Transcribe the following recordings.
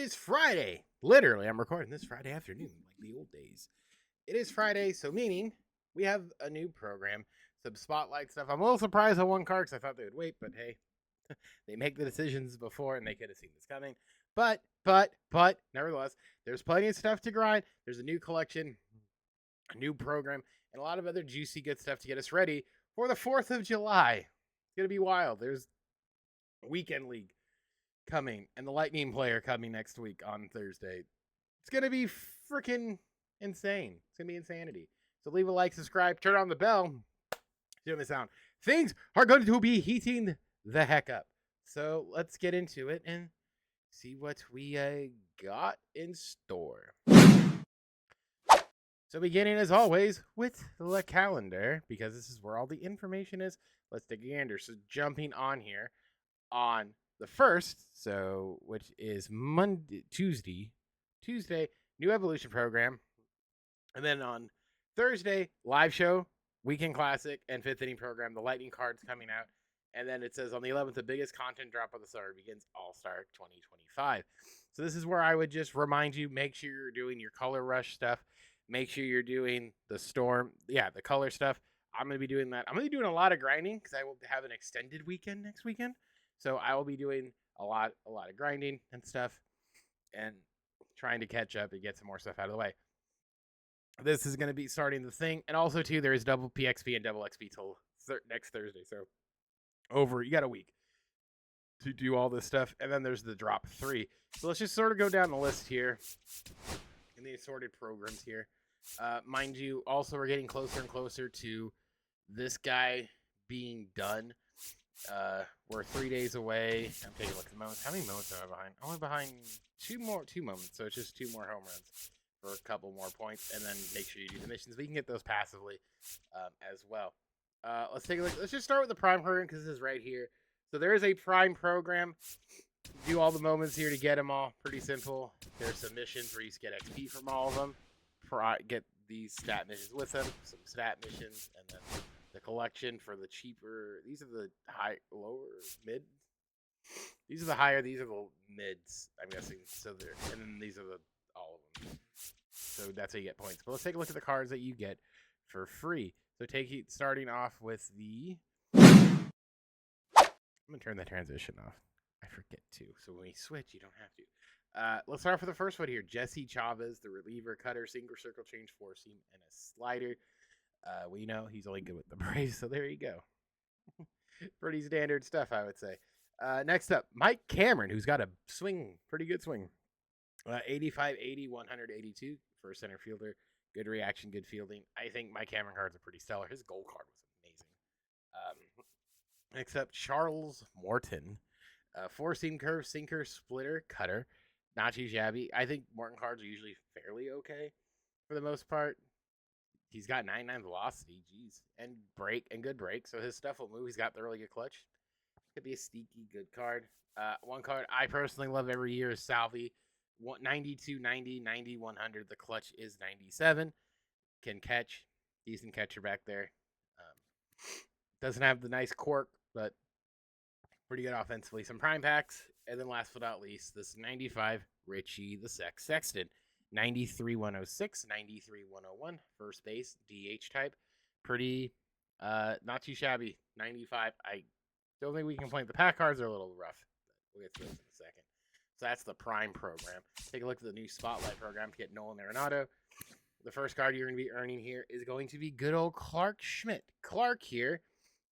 is Friday. Literally, I'm recording this Friday afternoon, like the old days. It is Friday, so meaning we have a new program, some spotlight stuff. I'm a little surprised on one card because I thought they would wait, but hey, they make the decisions before and they could have seen this coming. But, nevertheless, there's plenty of stuff to grind. There's a new collection, a new program, and a lot of other juicy good stuff to get us ready for the 4th of July. It's going to be wild. There's Weekend League coming and the Lightning player coming next week on Thursday. It's going to be freaking insane. It's going to be insanity. So leave a like, subscribe, turn on the bell. You don't miss out. Things are going to be heating the heck up. So let's get into it and see what we got in store. So beginning as always with the calendar, because this is where all the information is. Let's take a gander. So jumping on here on the 1st, so which is Tuesday, new evolution program. And then on Thursday, live show, weekend classic, and 5th inning program. The Lightning cards coming out. And then it says on the 11th, the biggest content drop of the summer begins All-Star 2025. So this is where I would just remind you, make sure you're doing your color rush stuff. Make sure you're doing the storm. Yeah, the color stuff. I'm going to be doing that. I'm going to be doing a lot of grinding because I will have an extended weekend next weekend. So I will be doing a lot of grinding and stuff and trying to catch up and get some more stuff out of the way. This is going to be starting the thing. And also, too, there is double PXP and double XP till next Thursday. So you got a week to do all this stuff. And then there's the drop 3. So let's just sort of go down the list here in the assorted programs here. Mind you, also we're getting closer and closer to this guy being done. We're 3 days away. I'm taking a look at the moments. How many moments am I behind? I'm only behind two moments, so it's just 2 more home runs for a couple more points, and then make sure you do the missions. We can get those passively as well. Let's take a look. Let's just start with the Prime program because this is right here. So there is a Prime program. Do all the moments here to get them all. Pretty simple. There's some missions where you get XP from all of them. Get these stat missions with them. Some stat missions, and then the collection for the cheaper. These are the mid. These are the higher. These are the mids. I'm guessing. So there, and then these are all of them. So that's how you get points. But let's take a look at the cards that you get for free. So starting off with the. I'm gonna turn the transition off. I forget to. So when we switch, you don't have to. Let's start with the first one here. Jesse Chavez, the reliever, cutter, single, circle change, 4-seam, and a slider. We know he's only good with the Braves, so there you go. Pretty standard stuff, I would say. Next up, Mike Cameron, who's got a swing, pretty good swing. 85, 80, 182 for a center fielder. Good reaction, good fielding. I think Mike Cameron cards are pretty stellar. His gold card was amazing. Next up, Charles Morton. 4-seam curve, sinker, splitter, cutter. Not too shabby. I think Morton cards are usually fairly okay for the most part. He's got 99 velocity, jeez, and good break. So his stuff will move. He's got the really good clutch. Could be a sneaky good card. One card I personally love every year is Salvi. 92, 90, 90, 100. The clutch is 97. Can catch. Decent catcher back there. Doesn't have the nice quirk, but pretty good offensively. Some prime packs. And then last but not least, this 95 Richie the Sexton. 93 106, 93 101, first base, DH type. Pretty, not too shabby. 95. I don't think we can complain. The pack cards are a little rough. We'll get to those in a second. So that's the Prime program. Take a look at the new Spotlight program to get Nolan Arenado. The first card you're going to be earning here is going to be good old Clark Schmidt. Clark here,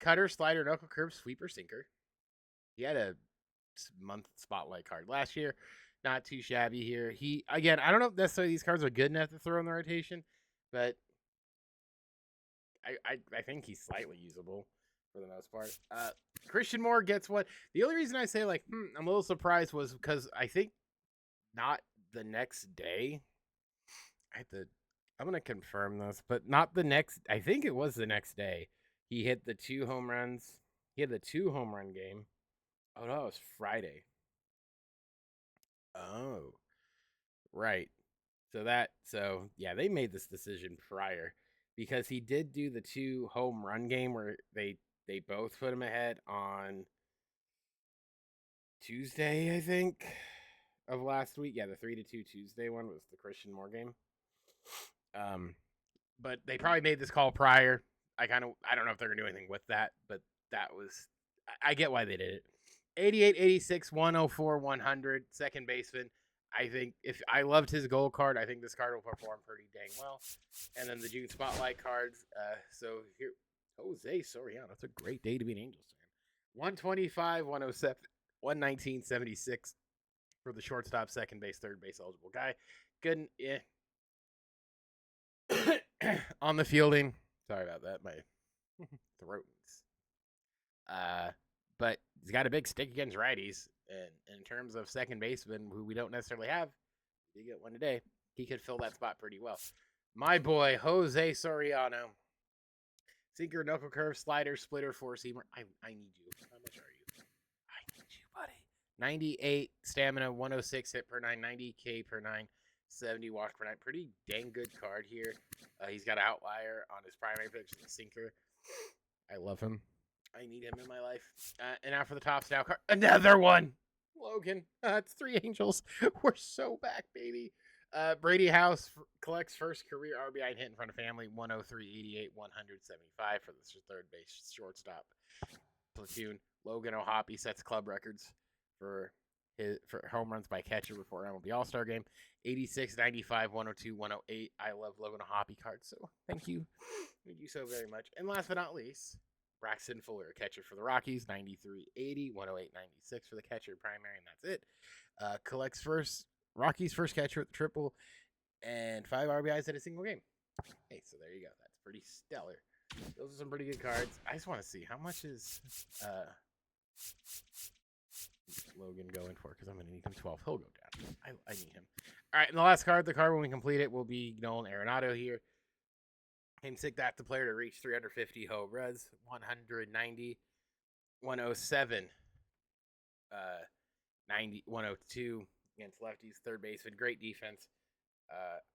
cutter, slider, knuckle curve, sweeper, sinker. He had a month Spotlight card last year. Not too shabby here. I don't know if necessarily these cards are good enough to throw in the rotation, but I think he's slightly usable for the most part. Christian Moore gets what? The only reason I say I'm a little surprised was because I think not the next day. I'm gonna confirm this, but not the next. I think it was the next day. He hit the 2 home runs. He had the 2 home run game. Oh no, it was Friday. Oh, right. So yeah, they made this decision prior because he did do the 2 home run game where they both put him ahead on Tuesday, I think. of last week. Yeah, the 3-2 Tuesday one was the Christian Moore game. But they probably made this call prior. I don't know if they're gonna do anything with that, but that was I get why they did it. 88, 86, 104, 100, second baseman. I think if I loved his goal card, I think this card will perform pretty dang well. And then the June Spotlight cards. So here, Jose Soriano. It's a great day to be an Angels fan. 125, 107, 119, 76 for the shortstop, second base, third base eligible guy. Good. On the fielding. Sorry about that. My throat. But he's got a big stick against righties. And in terms of second baseman, who we don't necessarily have, we get one today, he could fill that spot pretty well. My boy, Jose Soriano. Sinker, knuckle curve, slider, splitter, four-seamer. I need you. How much are you? I need you, buddy. 98 stamina, 106 hit per 9, 90 K per 9, 70 walk per 9. Pretty dang good card here. He's got an outlier on his primary pitch, the sinker. I love him. I need him in my life. And now for the top style card. Another one. Logan. It's 3 Angels. We're so back, baby. Brady House collects first career RBI hit in front of family. 103, 88, 175 for the third base shortstop platoon. Logan O'Hoppe sets club records for home runs by catcher before MLB All-Star Game. 86, 95, 102, 108. I love Logan O'Hoppe cards, so thank you. Thank you so very much. And last but not least, Braxton Fuller, catcher for the Rockies, 93, 80, 108, 96 for the catcher primary, and that's it. Collects Rockies' first catcher at the triple, and 5 RBIs at a single game. Hey, so there you go. That's pretty stellar. Those are some pretty good cards. I just want to see how much is Logan going for, because I'm going to need him 12. He'll go down. I need him. All right, and the last card, the card when we complete it, will be Nolan Arenado here. Came sick that the player to reach 350 home runs, 190, 107, 90, 102 against lefties, third baseman, great defense.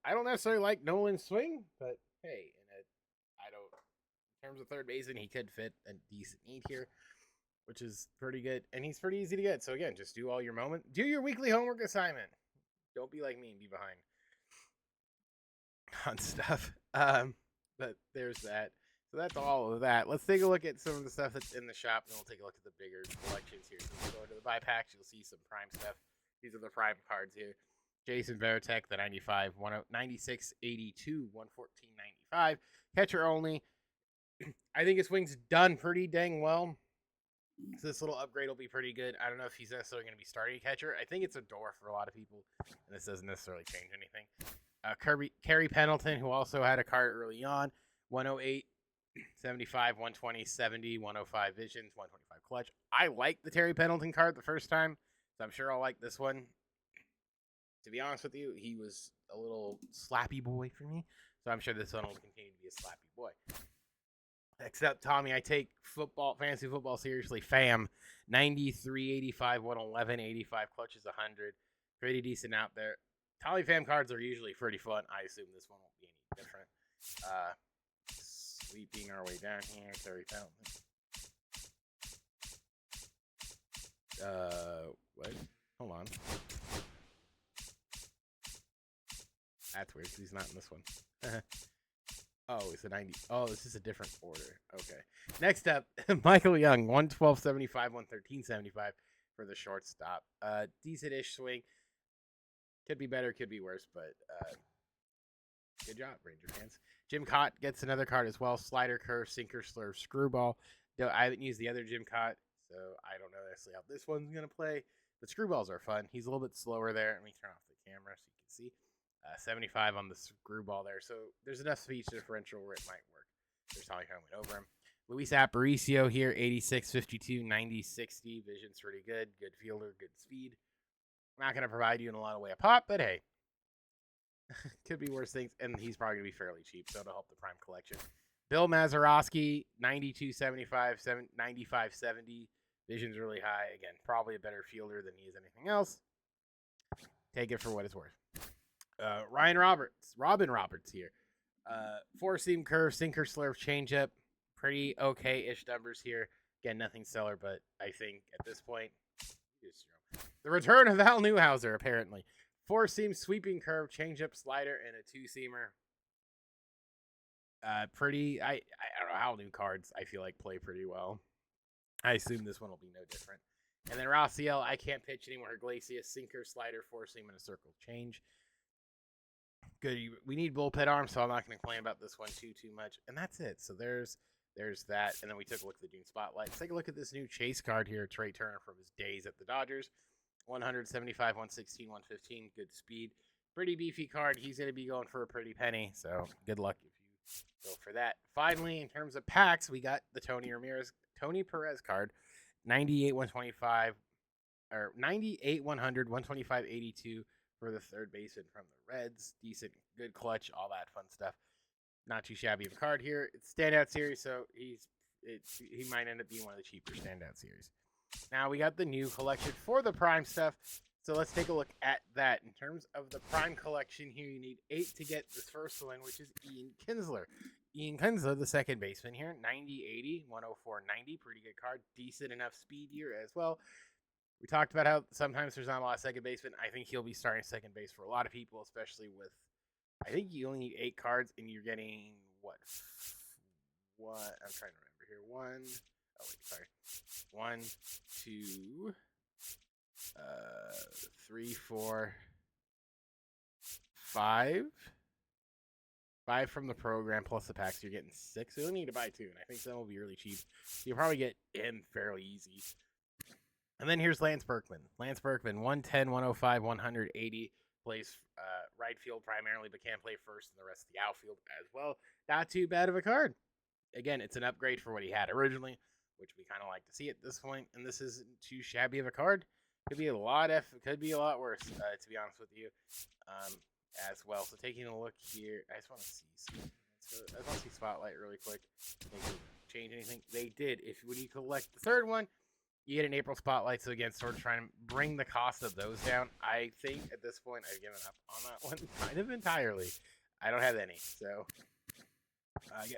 I don't necessarily like Nolan's swing, but hey, in terms of third baseman, he could fit a decent need here, which is pretty good, and he's pretty easy to get. So again, just do all your do your weekly homework assignment. Don't be like me and be behind on stuff. But there's that. So that's all of that. Let's take a look at some of the stuff that's in the shop, and we'll take a look at the bigger collections here. So we'll go into the buy packs. You'll see some prime stuff. These are the prime cards here. Jason Varitek, the 95, 96, 82, 114, 95. Catcher only. I think his swing's done pretty dang well. So this little upgrade will be pretty good. I don't know if he's necessarily going to be starting a catcher. I think it's a door for a lot of people, and this doesn't necessarily change anything. Kerry Pendleton, who also had a card early on, 108, 75, 120, 70, 105 visions, 125 clutch. I liked the Terry Pendleton card the first time, so I'm sure I'll like this one. To be honest with you, he was a little slappy boy for me, so I'm sure this one will continue to be a slappy boy. Next up, Tommy, I take fantasy football seriously. Fam, 93, 85, 111, 85 clutch is 100. Pretty decent out there. Tommy Fam cards are usually pretty fun. I assume this one won't be any different. Sweeping our way down here. Terry Pendleton. What? Hold on. That's weird because he's not in this one. Oh, it's a 90. Oh, this is a different order. Okay. Next up, Michael Young, 112.75, 113.75 for the shortstop. Decent-ish swing. Could be better, could be worse, but good job, Ranger fans. Jim Cott gets another card as well. Slider, curve, sinker, slurve, screwball. I haven't used the other Jim Cott, so I don't know necessarily how this one's going to play. But screwballs are fun. He's a little bit slower there. Let me turn off the camera so you can see. 75 on the screwball there. So there's enough speed differential where it might work. There's how I kind of went over him. Luis Aparicio here, 86, 52, 90, 60. Vision's pretty good. Good fielder, good speed. I'm not going to provide you in a lot of way of pop, but hey. Could be worse things. And he's probably going to be fairly cheap, so it'll help the prime collection. Bill Mazeroski, 92, 75, 95, 70. Vision's really high. Again, probably a better fielder than he is anything else. Take it for what it's worth. Robin Roberts here. Four-seam curve, sinker, slurve, changeup. Pretty okay-ish numbers here. Again, nothing stellar, but I think at this point, The return of Al Newhouser, apparently. 4-seam sweeping curve, changeup, slider, and a 2-seamer. I don't know how new cards I feel like play pretty well. I assume this one will be no different. And then Rossiel, I can't pitch anymore. Iglesias, sinker, slider, 4-seam, and a circle change. Good. We need bullpen arms, so I'm not going to complain about this one too much. And that's it. So there's that. And then we took a look at the June Spotlight. Let's take a look at this new Chase card here. Trey Turner from his days at the Dodgers. 175, 116, 115. Good speed. Pretty beefy card. He's going to be going for a pretty penny. So good luck if you go for that. Finally, in terms of packs, we got the Tony Perez card. 98, 125. Or 98, 100, 125, 82 for the third baseman from the Reds. Decent, good clutch, all that fun stuff. Not too shabby of a card here. It's standout series, so he might end up being one of the cheaper standout series. Now we got the new collection for the Prime stuff, so let's take a look at that. In terms of the Prime collection here, you need 8 to get this first one, which is Ian Kinsler. Ian Kinsler, the second baseman here, 90, 80, 104, 90. Pretty good card. Decent enough speed here as well. We talked about how sometimes there's not a lot of second basemen. I think he'll be starting second base for a lot of people, especially with, I think you only need 8 cards, and you're getting, what? I'm trying to remember here. 1, 2, 3, 4, 5. 5 from the program plus the packs. You're getting 6. So you'll need to buy 2, and I think some will be really cheap. You'll probably get him fairly easy. And then here's Lance Berkman. Lance Berkman, 110, 105, 180. Plays right field primarily, but can play first in the rest of the outfield as well. Not too bad of a card. Again, it's an upgrade for what he had originally, which we kind of like to see at this point. And this isn't too shabby of a card. Could be a lot worse, to be honest with you, as well. So taking a look here, I just want to see Spotlight really quick. They can change anything. They did. When you collect the third one, you get an April Spotlight. So again, sort of trying to bring the cost of those down. I think at this point I've given up on that one kind of entirely. I don't have any. So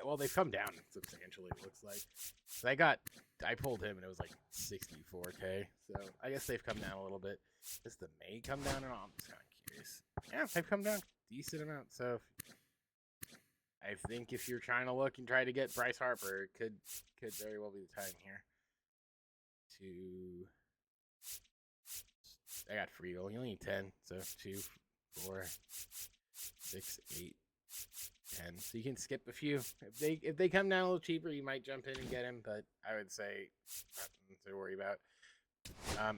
well, they've come down substantially, it looks like. So I pulled him and it was like 64K. So I guess they've come down a little bit. Does the May come down or not? I'm just kind of curious. Yeah, they've come down a decent amount. So I think if you're trying to look and try to get Bryce Harper, it could very well be the time here. I got Friedel. You only need 10. So 2, 4, 6, 8, 10. So you can skip a few. If they come down a little cheaper, you might jump in and get him. But I would say nothing to worry about.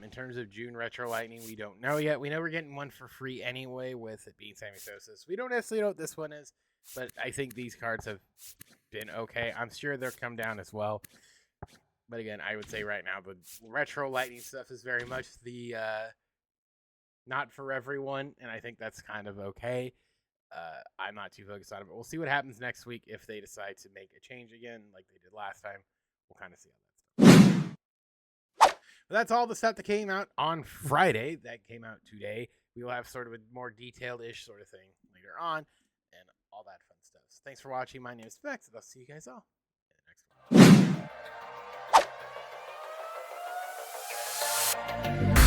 In terms of June Retro Lightning, we don't know yet. We know we're getting one for free anyway, with it being Sammy Sosa. We don't necessarily know what this one is, but I think these cards have been okay. I'm sure they'll come down as well. But again, I would say right now the Retro Lightning stuff is very much the not for everyone, and I think that's kind of okay. I'm not too focused on it, but we'll see what happens next week if they decide to make a change again like they did last time. We'll kind of see how that stuff. But that's all the stuff that came out on Friday. That came out today. We will have sort of a more detailed-ish sort of thing later on, and all that fun stuff. So thanks for watching. My name is Specs, and I'll see you guys all in the next one.